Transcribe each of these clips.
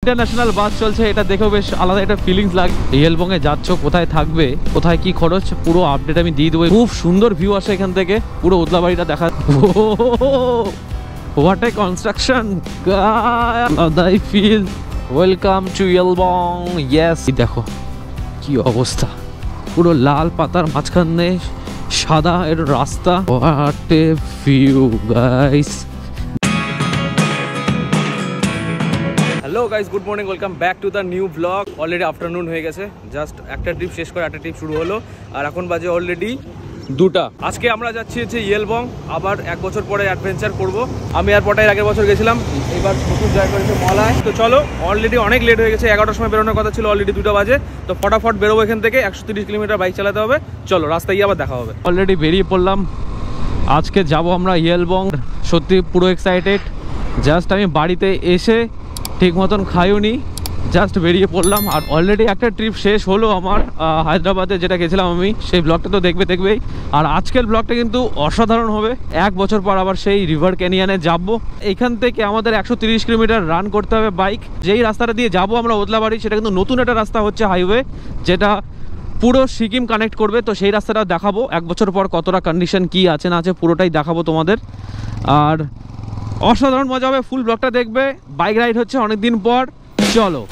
International বাস চলছে, এটা দেখেও বেশ আলাদা একটা ফিলিংস লাগে। ইয়েলবং এ যাচ্ছ, কোথায় থাকবে, কোথায় কি খরচ, পুরো আপডেট আমি দিয়ে দেবো। খুব সুন্দর ভিউ আসে এখান থেকে, পুরো ওদলাবাড়িটা দেখা। হোয়াট এ কনস্ট্রাকশন, আলাদাই feel. Welcome to Yelbong. Yes, দেখো কি অবস্থা, পুরো লাল পাতার মাঝখানে সাদা এর রাস্তা। What a view guys. Hello guys, good morning, welcome back to the new blog. Already afternoon হয়ে গেছে, জাস্ট একটা ট্রিপ শেষ করে একটা ট্রিপ শুরু হলো, আর এখন বাজে অলরেডি 2টা। আজকে আমরা যাচ্ছি হচ্ছে ইয়েলবং, আবার 1 বছর পরে অ্যাডভেঞ্চার করব। আমি এয়ারপোর্টে আগের বছর গেছিলাম, এবার নতুন জায়গা হচ্ছে মলায়। তো চলো, অলরেডি অনেক লেট হয়ে গেছে, 11টার সময় বেরোনোর কথা ছিল, অলরেডি 2টা বাজে। তো ফটাফট বেরোবো এখান থেকে, 130 কিলোমিটার বাইক চালাতে হবে। চলো, রাস্তায় গিয়ে আবার দেখা হবে। অলরেডি বেরিয়ে পড়লাম, আজকে যাব আমরা ইয়েলবং। সত্যি পুরো এক্সাইটেড। জাস্ট আমি বাড়িতে এসে ঠিক মতন খাইওনি, জাস্ট বেরিয়ে পড়লাম। আর অলরেডি একটা ট্রিপ শেষ হলো আমার, হায়দ্রাবাদে যেটা গেছিলাম আমি, সেই ব্লগটা তো দেখবেই। আর আজকের ব্লগটা কিন্তু অসাধারণ হবে। 1 বছর পর আবার সেই রিভার ক্যানিয়নে যাব। এখান থেকে আমাদের 130 কিলোমিটার রান করতে হবে বাইক। যেই রাস্তাটা দিয়ে যাব আমরা ওদলাবাড়ি, সেটা কিন্তু নতুন একটা রাস্তা হচ্ছে, হাইওয়ে, যেটা পুরো সিকিম কানেক্ট করবে। তো সেই রাস্তাটা দেখাবো 1 বছর পর কতটা কন্ডিশন কি আছে না আছে, পুরোটাই দেখাবো তোমাদের। আর অসাধারণ মজা হবে, ফুল ব্লগটা দেখবে। বাইক রাইড হচ্ছে অনেকদিন পর, চলো।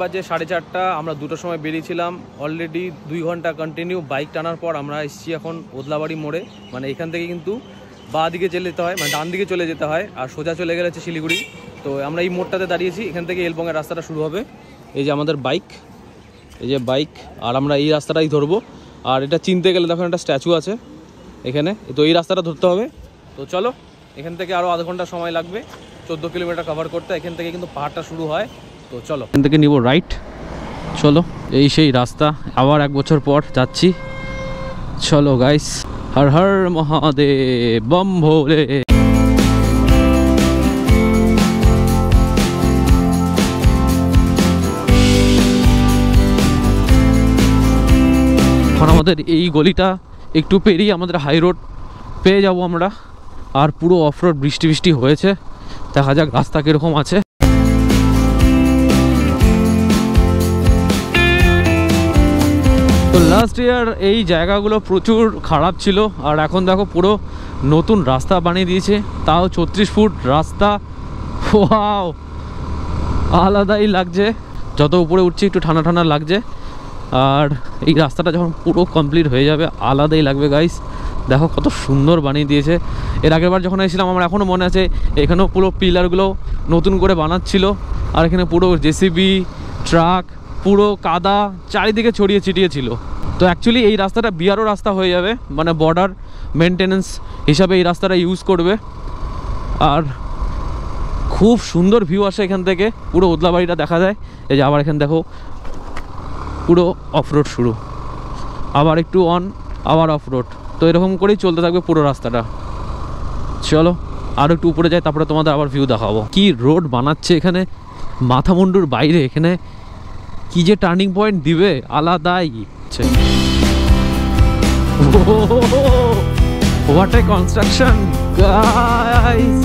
বাজে 4:30। আমরা 2টার সময় বেরিয়েছিলাম। অলরেডি 2 ঘন্টা কন্টিনিউ বাইক টানার পর আমরা এসেছি এখন ওদলাবাড়ি মোড়ে। মানে এখান থেকে কিন্তু বাঁ দিকে চলে যেতে হয়, মানে ডান দিকে চলে যেতে হয়, আর সোজা চলে গেলে হচ্ছে শিলিগুড়ি। তো আমরা এই মোড়টাতে দাঁড়িয়েছি, এখান থেকে ইয়েলবংয়ের রাস্তাটা শুরু হবে। এই যে আমাদের বাইক, এই যে বাইক, আর আমরা এই রাস্তাটাই ধরবো। আর এটা চিনতে গেলে দেখুন একটা স্ট্যাচু আছে এখানে, তো এই রাস্তাটা ধরতে হবে। তো চলো, এখান থেকে আরও আধা ঘন্টা সময় লাগবে 14 কিলোমিটার কভার করতে। এখান থেকে কিন্তু পাহাড়টা শুরু হয়। তো চলো, এখান থেকে নিব রাইট। চলো, এই সেই রাস্তা, আবার 1 বছর পর যাচ্ছি। চলো গাইস, হর হর মহাদেব, বম ভোলে। এখন আমাদের এই গলিটা একটু পেরিয়ে আমাদের হাই রোড পেয়ে যাব আমরা। আর পুরো অফ রোড, বৃষ্টি হয়েছে, দেখা যাক রাস্তা কিরকম আছে। তো লাস্ট ইয়ার এই জায়গাগুলো প্রচুর খারাপ ছিল, আর এখন দেখো পুরো নতুন রাস্তা বানিয়ে দিয়েছে, তাও 34 ফুট রাস্তা। ওয়াও, আলাদাই লাগছে। যত উপরে উঠছি একটু ঠান্ডা ঠান্ডা লাগছে। আর এই রাস্তাটা যখন পুরো কমপ্লিট হয়ে যাবে, আলাদাই লাগবে গাইস। দেখো কত সুন্দর বানিয়ে দিয়েছে। এর আগের বার যখন এসেছিলাম, আমার এখনও মনে আছে, এখানেও পুরো পিলারগুলো নতুন করে বানাচ্ছিল। আর এখানে পুরো জেসিবি, ট্রাক, পুরো কাদা চারিদিকে ছড়িয়ে ছিটিয়ে ছিল। তো অ্যাকচুয়ালি এই রাস্তাটা বিআরও রাস্তা হয়ে যাবে, মানে বর্ডার মেনটেনেন্স হিসাবে এই রাস্তাটা ইউজ করবে। আর খুব সুন্দর ভিউ আসে এখান থেকে, পুরো ওদলাবাড়িটা দেখা যায়। এই যে আবার এখানে দেখো পুরো অফরোড শুরু, আবার একটু অন, আবার অফরোড। তো এরকম করেই চলতে থাকবে পুরো রাস্তাটা। চলো আরও একটু উপরে যাই, তারপরে তোমাদের আবার ভিউ দেখাবো। কি রোড বানাচ্ছে এখানে, মাথামুন্ডুর বাইরে। এখানে কি যে টার্নিং পয়েন্ট দিবে, আলাদাই। What a construction guys.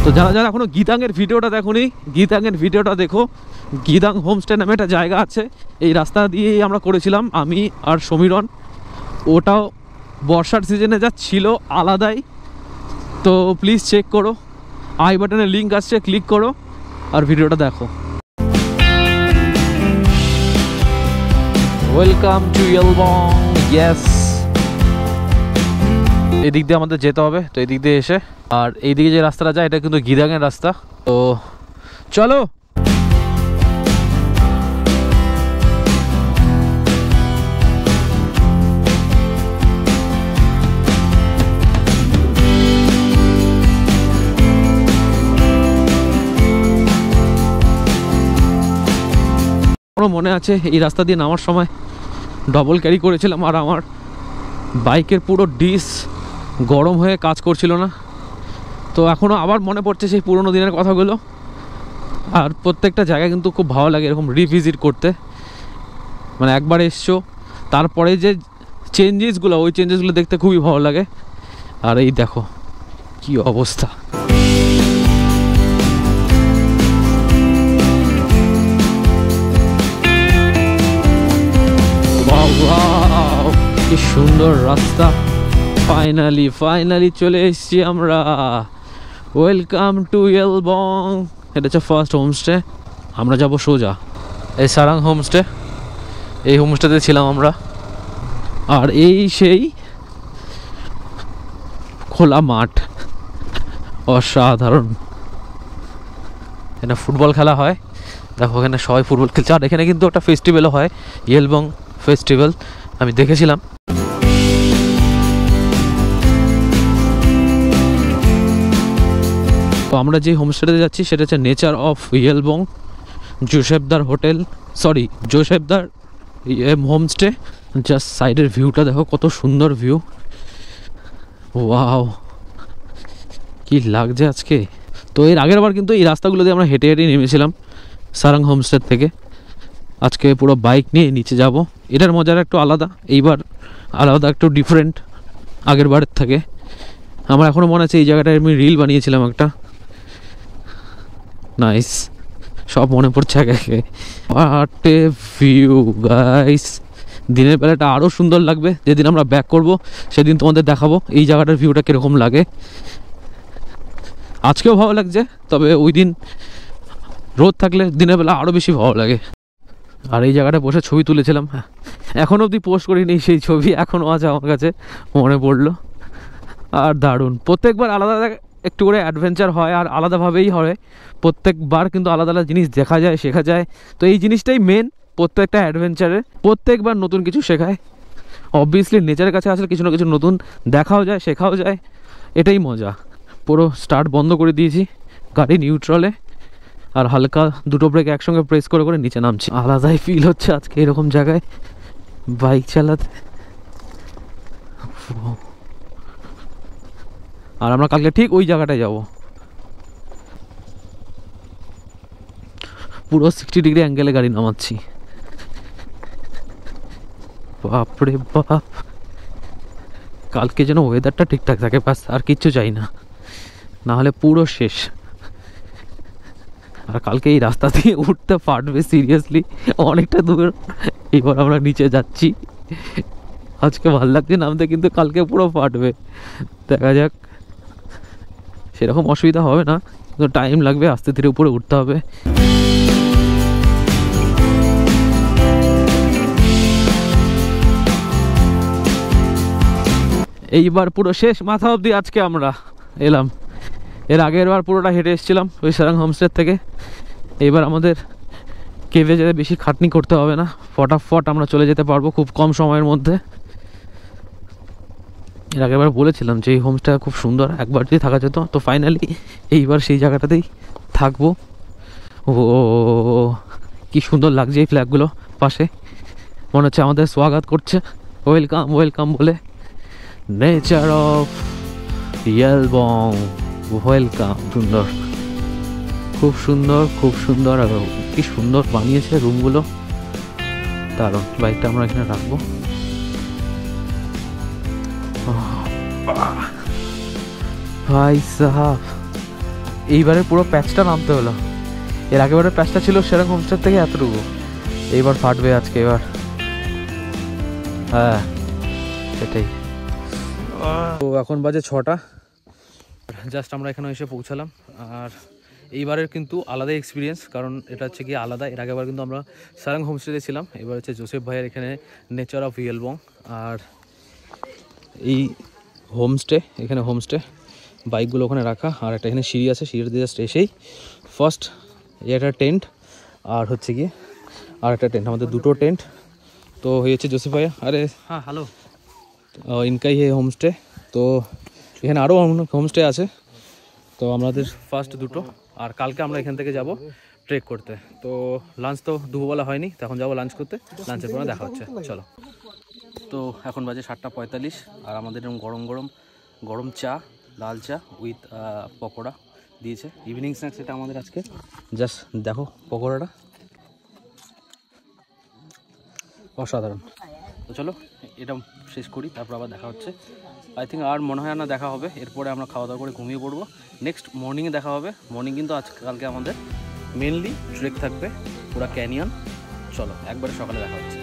তো যারা এখনো গীতাংয়ের ভিডিওটা দেখোনি, গীতাংয়ের ভিডিওটা দেখো। গীতাং হোমস্টে নামে একটা জায়গা আছে, এই রাস্তা দিয়েই আমরা করেছিলাম আমি আর সমীরণ। ওটাও বর্ষার সিজনে যা ছিল, আলাদাই। তো প্লিজ চেক করো, আই বাটনে লিঙ্ক আসছে, ক্লিক করো আর ভিডিওটা দেখো। Welcome to Yelbong. ইয়েস, এদিক দিয়ে আমাদের যেতে হবে। তো এদিক দিয়ে এসে, আর এইদিকে যে রাস্তাটা যায়, এটা কিন্তু গিদাংয়ের রাস্তা। তো চলো। এখনও মনে আছে এই রাস্তা দিয়ে নামার সময় ডবল ক্যারি করেছিলাম, আর আমার বাইকের পুরো ডিস গরম হয়ে কাজ করছিল না। তো এখনও আবার মনে পড়ছে সেই পুরোনো দিনের কথাগুলো। আর প্রত্যেকটা জায়গায় কিন্তু খুব ভালো লাগে এরকম রিভিজিট করতে। মানে একবার এসছো, তারপরে যে চেঞ্জেসগুলো, ওই চেঞ্জেসগুলো দেখতে খুবই ভালো লাগে। আর এই দেখো কি অবস্থা। কি সুন্দর রাস্তা। ফাইনালি চলে এসেছি আমরা। Welcome to Yelbong. এটা হচ্ছে ফার্স্ট হোমস্টে। আমরা যাব সোজা এই সারাং হোমস্টে। এই হোমস্টেতে ছিলাম আমরা। আর এই সেই খোলা মাঠ, অসাধারণ। এখানে ফুটবল খেলা হয়, দেখো এখানে সবাই ফুটবল খেলছে। আর এখানে কিন্তু একটা ফেস্টিভ্যালও হয়, ইয়েলবং ফেস্টিভ্যাল, আমি দেখেছিলাম। তো আমরা যে হোমস্টেতে যাচ্ছি সেটা হচ্ছে নেচার অফ ইয়েলবং জোসেফদার হোটেল, সরি জোসেফদার হোমস্টে। জাস্ট সাইডের ভিউটা দেখো, কত সুন্দর ভিউ। ওয়াও, কি লাগছে আজকে। তো এর আগের বার কিন্তু এই রাস্তাগুলো দিয়ে আমরা হেঁটে হেঁটে নেমেছিলাম সারাং হোমস্টে থেকে। আজকে পুরো বাইক নিয়ে নিচে যাব। এটার মজাটা একটু আলাদা, এইবার আলাদা, একটু ডিফারেন্ট আগের বারের থেকে। আমার এখনও মনে আছে এই জায়গাটায় আমি রিল বানিয়েছিলাম একটা। নাইস, সব মনে পড়ছে আগে আগে। What a view guys. দিনের বেলাটা আরও সুন্দর লাগবে। যেদিন আমরা ব্যাক করব সেদিন তোমাদের দেখাবো এই জায়গাটার ভিউটা কীরকম লাগে। আজকেও ভালো লাগছে, তবে ওই দিন রোদ থাকলে দিনের বেলা আরও বেশি ভালো লাগে। আর এই জায়গাটা বসে ছবি তুলেছিলাম, এখনও অবধি পোস্ট করিনি সেই ছবি, এখনও আছে আমার কাছে, মনে পড়লো। আর দারুণ, প্রত্যেকবার আলাদা একটু করে অ্যাডভেঞ্চার হয়, আর আলাদাভাবেই হয় প্রত্যেকবার, কিন্তু আলাদা আলাদা জিনিস দেখা যায়, শেখা যায়। তো এই জিনিসটাই মেন প্রত্যেকটা অ্যাডভেঞ্চারে, প্রত্যেকবার নতুন কিছু শেখায়। অবভিয়াসলি নেচারের কাছে আসলে কিছু না কিছু নতুন দেখাও যায়, শেখাও যায়, এটাই মজা। পুরো স্টার্ট বন্ধ করে দিয়েছি, গাড়ি নিউট্রালে, আর হালকা দুটো ব্রেক একসঙ্গে প্রেস করে করে নিচে নামছি। আলাদাই ফিল হচ্ছে আজকে এরকম জায়গায় বাইক চালাতে। আর আমরা কালকে ঠিক ওই জায়গাটায় যাব। পুরো 60 ডিগ্রি অ্যাঙ্গেলে গাড়ি নামাচ্ছি। বাপরে বাপ, কালকে যেন ওয়েদারটা ঠিকঠাক থাকে, ব্যাস আর কিচ্ছু চাই না, না হলে পুরো শেষ। আর কালকে এই রাস্তা দিয়ে উঠতে পারবে সিরিয়াসলি অনেকটা দূর। এবার আমরা নিচে যাচ্ছি, আজকে ভালো লাগছে নামতে, কিন্তু কালকে পুরো ফাটবে। দেখা যাক, সেরকম অসুবিধা হবে না, কিন্তু টাইম লাগবে, আস্তে ধীরে উপরে উঠতে হবে। এইবার পুরো শেষ মাথা অবধি আজকে আমরা এলাম। এর আগের বার পুরোটা হেঁটে এসেছিলাম ওই সারাং হোমস্টে থেকে। এইবার আমাদের কেভে যেতে বেশি খাটনি করতে হবে না, ফটাফট আমরা চলে যেতে পারবো খুব কম সময়ের মধ্যে। এর আগেরবার বলেছিলাম যে এই হোমস্টেটা খুব সুন্দর, একবার যদি থাকা যেত। তো ফাইনালি এইবার সেই জায়গাটাতেই থাকবো। ও কি সুন্দর লাগছে এই ফ্ল্যাগগুলো পাশে, মনে হচ্ছে আমাদের স্বাগত করছে, ওয়েলকাম ওয়েলকাম বলে। Nature of Yelbong, welcome. সুন্দর, খুব সুন্দর, খুব সুন্দর। আর কি সুন্দর বানিয়েছে রুমগুলো, দারুণ। বাইকটা আমরা এখানে রাখবো। ভাই সাহাব, এইবারে পুরো প্যাচটা নামতে হলো। এর আগেবারে প্যাচটা ছিল সেরকম হোমস্টে থেকে এতটুকু, এইবার ফাটবে আজকে। এবার হ্যাঁ সেটাই। তো এখন বাজে 6টা, জাস্ট আমরা এখানে এসে পৌঁছালাম। আর এইবারের কিন্তু আলাদা এক্সপিরিয়েন্স, কারণ এটা হচ্ছে কি আলাদা। এর আগেবার কিন্তু আমরা সারাং হোমস্টেতে ছিলাম, এবার হচ্ছে জোসেফ ভাইয়ের এখানে নেচার অফ ইয়েলবং। আর এই হোমস্টে, এখানে হোমস্টে, বাইকগুলো ওখানে রাখা, আর একটা এখানে সিঁড়ি আছে, সিঁড়ির দিয়ে জাস্ট এসেই ফার্স্ট একটা টেন্ট, আর হচ্ছে গিয়ে আর একটা টেন্ট, আমাদের দুটো টেন্ট। তো হয়েছে জোসেফ ভাইয়া, আরে হ্যাঁ হ্যালো, ইনকাই হে হোমস্টে। তো এখানে আরও হোমস্টে আছে, তো আমাদের ফার্স্ট দুটো। আর কালকে আমরা এখান থেকে যাব ট্রেক করতে। তো লাঞ্চ তো দুপুরবেলা হয়নি, তখন যাবো লাঞ্চ করতে, লাঞ্চের পরে দেখা হচ্ছে, চলো। তো এখন বাজে 7:45 আর আমাদের এরকম গরম চা, লাল চা উইথ পকোড়া দিয়েছে। ইভিনিং স্ন্যাক্স এটা আমাদের আজকে। জাস্ট দেখো পকোড়াটা, অসাধারণ। তো চলো এটা শেষ করি, তারপর আবার দেখা হচ্ছে। আই থিঙ্ক আর মনে হয় না দেখা হবে, এরপরে আমরা খাওয়া দাওয়া করে ঘুমিয়ে পড়বো। নেক্সট মর্নিংয়ে দেখা হবে। মর্নিং কিন্তু কালকে আমাদের মেনলি ট্রেক থাকবে পুরা ক্যানিয়ন। চলো একবারে সকালে দেখা হচ্ছে।